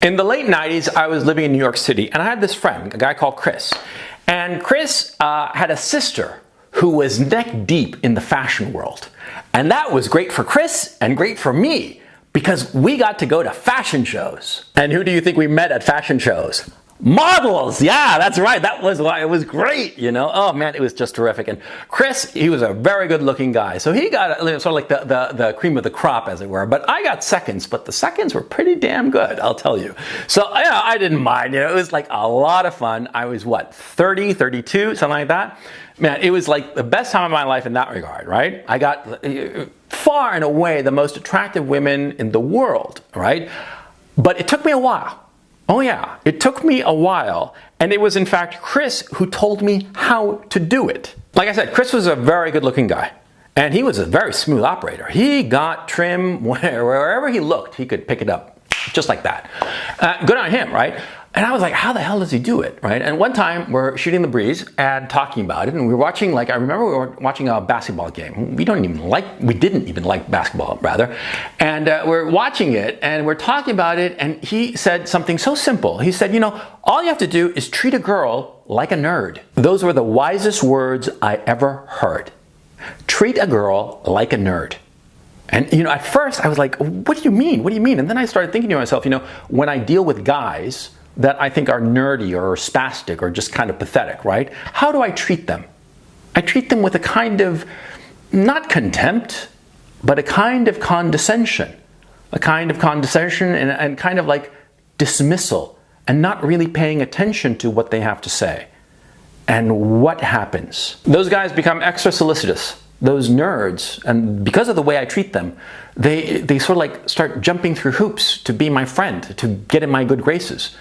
In the late 90s, I was living in New York City, and I had this friend, a guy called Chris. And Chris had a sister who was neck deep in the fashion world. And that was great for Chris and great for me, because we got to go to fashion shows. And who do you think we met at fashion shows? Models! Yeah, that's right. That was why it was great, you know? Oh man, it was just terrific. And Chris, he was a very good looking guy. So he got sort of like the cream of the crop, as it were. But I got seconds, but the seconds were pretty damn good, I'll tell you. So yeah, I didn't mind. You know, it was like a lot of fun. I was what, 30, 32, something like that? Man, it was like the best time of my life in that regard, right? I got far and away the most attractive women in the world, right? But it took me a while. Oh yeah, it took me a while, and it was in fact Chris who told me how to do it. Like I said, Chris was a very good looking guy, and he was a very smooth operator. He got trim wherever he looked, he could pick it up, just like that. Good on him, right? And I was like, how the hell does he do it, right? And one time we're shooting the breeze and talking about it, and we were watching, I remember we were watching a basketball game. We didn't even like basketball, rather. And we're watching it, and we're talking about it, and he said something so simple. He said, you know, all you have to do is treat a girl like a nerd. Those were the wisest words I ever heard. Treat a girl like a nerd. And, you know, at first I was like, what do you mean? What do you mean? And then I started thinking to myself, you know, when I deal with guys that I think are nerdy or spastic or just kind of pathetic, right? How do I treat them? I treat them with a kind of, not contempt, but a kind of condescension. A kind of condescension and kind of like dismissal, and not really paying attention to what they have to say. And what happens? Those guys become extra solicitous. Those nerds, and because of the way I treat them, they sort of like start jumping through hoops to be my friend, to get in my good graces.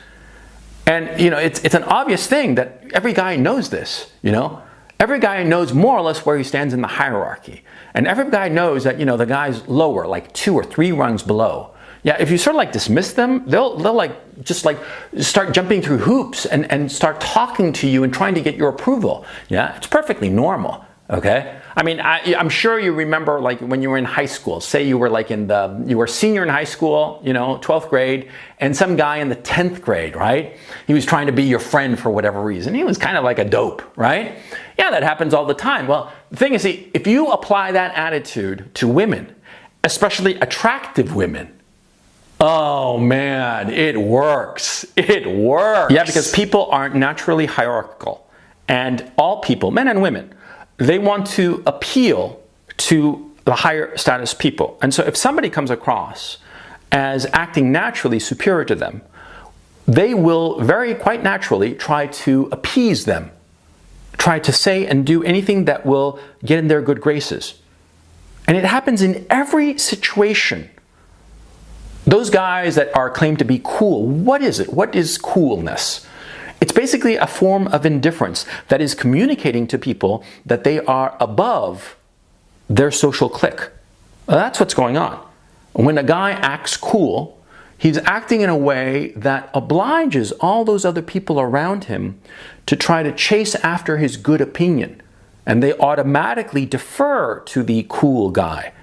And, you know, it's an obvious thing that every guy knows this, you know? Every guy knows more or less where he stands in the hierarchy. And every guy knows that, you know, the guy's lower, like 2 or 3 rungs below. Yeah, if you sort of like dismiss them, they'll like just like start jumping through hoops and start talking to you and trying to get your approval. Yeah, it's perfectly normal. Okay, I mean, I'm sure you remember, like, when you were in high school. Say you were like you were senior in high school, you know, 12th grade, and some guy in the 10th grade, right? He was trying to be your friend for whatever reason. He was kind of like a dope, right? Yeah, that happens all the time. Well, the thing is, see, if you apply that attitude to women, especially attractive women, oh man, it works. It works. Yeah, because people aren't naturally hierarchical, and all people, men and women, they want to appeal to the higher status people. And so if somebody comes across as acting naturally superior to them, they will quite naturally try to appease them, try to say and do anything that will get in their good graces. And it happens in every situation. Those guys that are claimed to be cool, what is it? What is coolness? It's basically a form of indifference that is communicating to people that they are above their social clique. That's what's going on. When a guy acts cool, he's acting in a way that obliges all those other people around him to try to chase after his good opinion. And they automatically defer to the cool guy.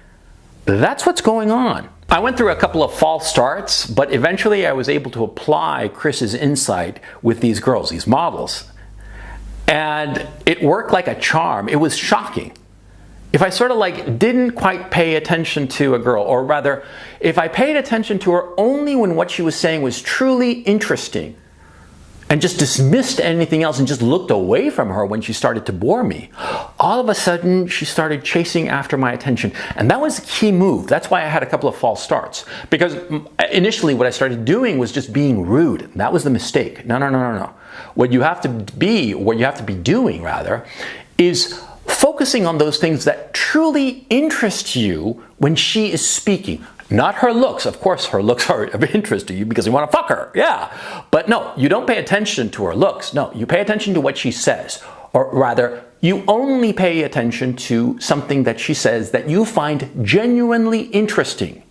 That's what's going on. I went through a couple of false starts, but eventually I was able to apply Chris's insight with these girls, these models. And it worked like a charm. It was shocking. If I sort of like didn't quite pay attention to a girl, or rather, if I paid attention to her only when what she was saying was truly interesting, and just dismissed anything else and just looked away from her when she started to bore me, all of a sudden she started chasing after my attention. And that was a key move. That's why I had a couple of false starts. Because initially what I started doing was just being rude. That was the mistake. No. What you have to be doing rather, is focusing on those things that truly interest you when she is speaking. Not her looks. Of course, her looks are of interest to you because you want to fuck her. Yeah. But no, you don't pay attention to her looks. No, you pay attention to what she says. Or rather, you only pay attention to something that she says that you find genuinely interesting.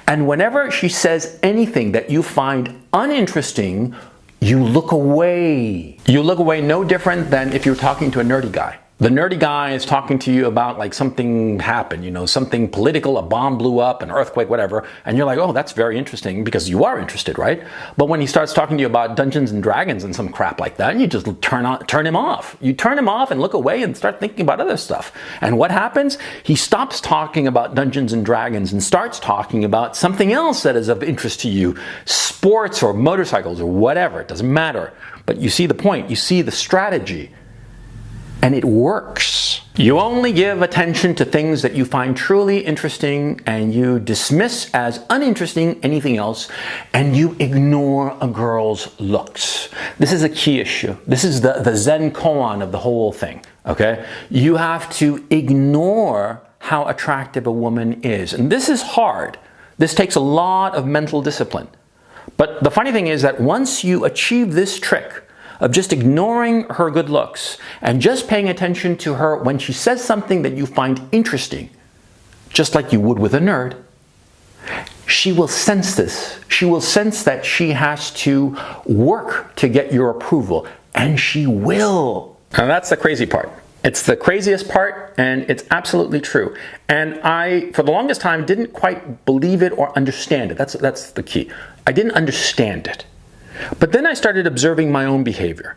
And whenever she says anything that you find uninteresting, you look away. You look away no different than if you're talking to a nerdy guy. The nerdy guy is talking to you about like something happened, you know, something political, a bomb blew up, an earthquake, whatever. And you're like, oh, that's very interesting because you are interested, right? But when he starts talking to you about Dungeons and Dragons and some crap like that, you just turn him off. You turn him off and look away and start thinking about other stuff. And what happens? He stops talking about Dungeons and Dragons and starts talking about something else that is of interest to you, sports or motorcycles or whatever. It doesn't matter. But you see the point. You see the strategy. And it works. You only give attention to things that you find truly interesting, and you dismiss as uninteresting anything else, and you ignore a girl's looks. This is a key issue. This is the Zen koan of the whole thing, okay? You have to ignore how attractive a woman is. And this is hard. This takes a lot of mental discipline. But the funny thing is that once you achieve this trick, of just ignoring her good looks and just paying attention to her when she says something that you find interesting, just like you would with a nerd, she will sense this. She will sense that she has to work to get your approval, and she will. And that's the crazy part. It's the craziest part, and it's absolutely true. And I, for the longest time, didn't quite believe it or understand it. That's the key. I didn't understand it. But then I started observing my own behavior.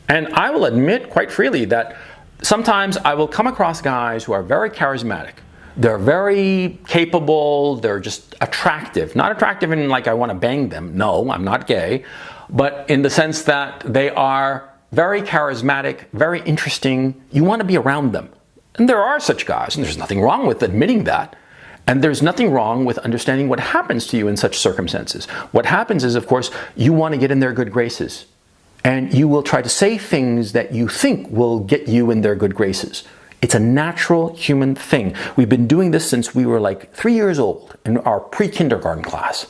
And I will admit quite freely that sometimes I will come across guys who are very charismatic. They're very capable, they're just attractive. Not attractive in like I want to bang them. No, I'm not gay. But in the sense that they are very charismatic, very interesting. You want to be around them. And there are such guys, and there's nothing wrong with admitting that. And there's nothing wrong with understanding what happens to you in such circumstances. What happens is, of course, you want to get in their good graces. And you will try to say things that you think will get you in their good graces. It's a natural human thing. We've been doing this since we were like 3 years old in our pre-kindergarten class.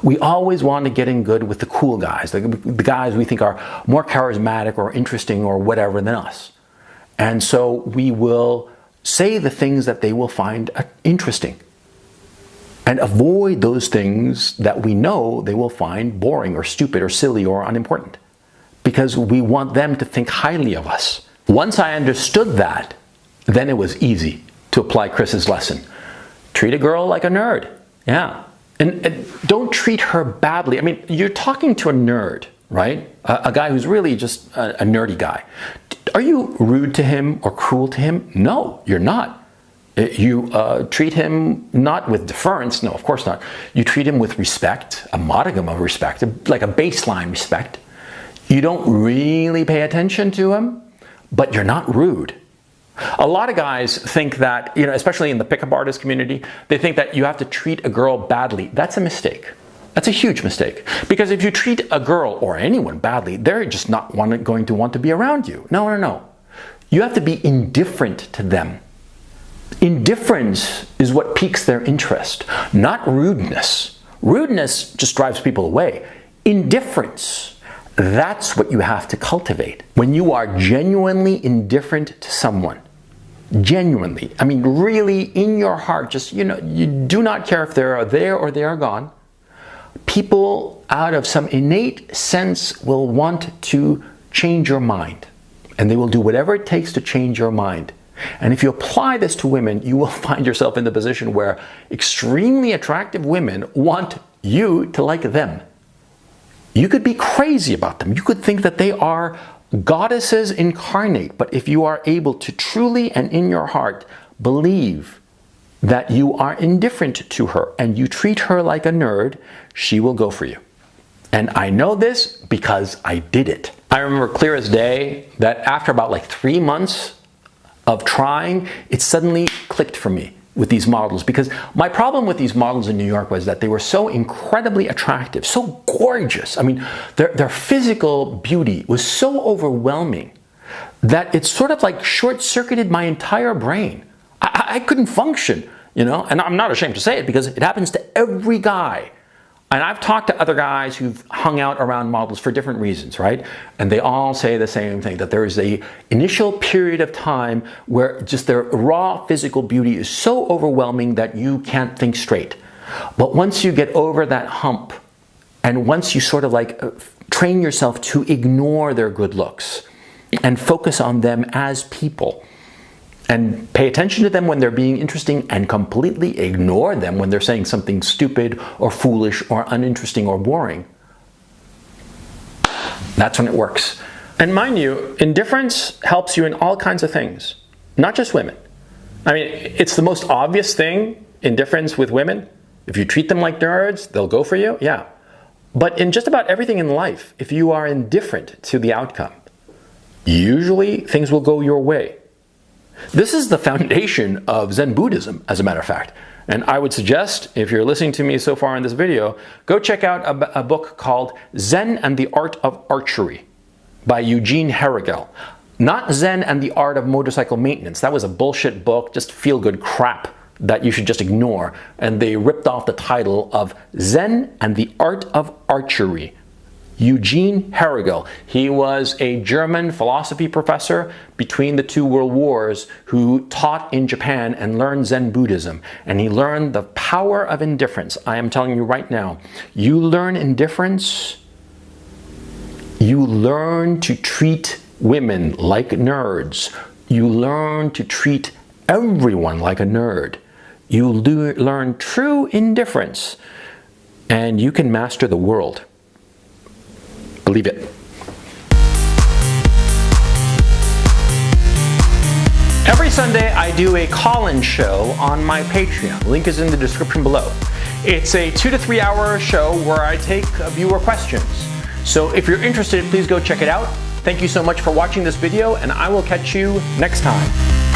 We always want to get in good with the cool guys, the guys we think are more charismatic or interesting or whatever than us. And so we will say the things that they will find interesting, and avoid those things that we know they will find boring or stupid or silly or unimportant, because we want them to think highly of us. Once I understood that, then it was easy to apply Chris's lesson. Treat a girl like a nerd. Yeah. And don't treat her badly. I mean, you're talking to a nerd, right? A guy who's really just a nerdy guy. Are you rude to him or cruel to him? No, you're not. You treat him not with deference. No, of course not. You treat him with respect, a modicum of respect, like a baseline respect. You don't really pay attention to him, but you're not rude. A lot of guys think that, you know, especially in the pickup artist community, they think that you have to treat a girl badly. That's a mistake. That's a huge mistake. Because if you treat a girl or anyone badly, they're just not going to want to be around you. No, no, no. You have to be indifferent to them. Indifference is what piques their interest, not rudeness. Rudeness just drives people away. Indifference, that's what you have to cultivate. When you are genuinely indifferent to someone, genuinely, I mean really in your heart, just, you know, you do not care if they're there or they are gone, people out of some innate sense will want to change your mind. And they will do whatever it takes to change your mind. And if you apply this to women, you will find yourself in the position where extremely attractive women want you to like them. You could be crazy about them. You could think that they are goddesses incarnate. But if you are able to truly and in your heart believe that you are indifferent to her and you treat her like a nerd, she will go for you. And I know this because I did it. I remember clear as day that after about like 3 months of trying, it suddenly clicked for me with these models, because my problem with these models in New York was that they were so incredibly attractive, so gorgeous. I mean, their physical beauty was so overwhelming that it sort of like short-circuited my entire brain. I couldn't function, you know, and I'm not ashamed to say it because it happens to every guy. And I've talked to other guys who've hung out around models for different reasons, right? And they all say the same thing, that there is a initial period of time where just their raw physical beauty is so overwhelming that you can't think straight. But once you get over that hump, and once you sort of like train yourself to ignore their good looks and focus on them as people, and pay attention to them when they're being interesting and completely ignore them when they're saying something stupid or foolish or uninteresting or boring, that's when it works. And mind you, indifference helps you in all kinds of things, not just women. I mean, it's the most obvious thing, indifference with women. If you treat them like nerds, they'll go for you, yeah. But in just about everything in life, if you are indifferent to the outcome, usually things will go your way. This is the foundation of Zen Buddhism, as a matter of fact. And I would suggest, if you're listening to me so far in this video, go check out a book called Zen and the Art of Archery by Eugene Herrigel. Not Zen and the Art of Motorcycle Maintenance. That was a bullshit book, just feel-good crap that you should just ignore. And they ripped off the title of Zen and the Art of Archery. Eugene Herrigel. He was a German philosophy professor between the two world wars who taught in Japan and learned Zen Buddhism. And he learned the power of indifference. I am telling you right now, you learn indifference, you learn to treat women like nerds. You learn to treat everyone like a nerd. You learn true indifference, and you can master the world. Believe it. Every Sunday I do a call-in show on my Patreon. Link is in the description below. It's a 2 to 3 hour show where I take viewer questions. So if you're interested, please go check it out. Thank you so much for watching this video, and I will catch you next time.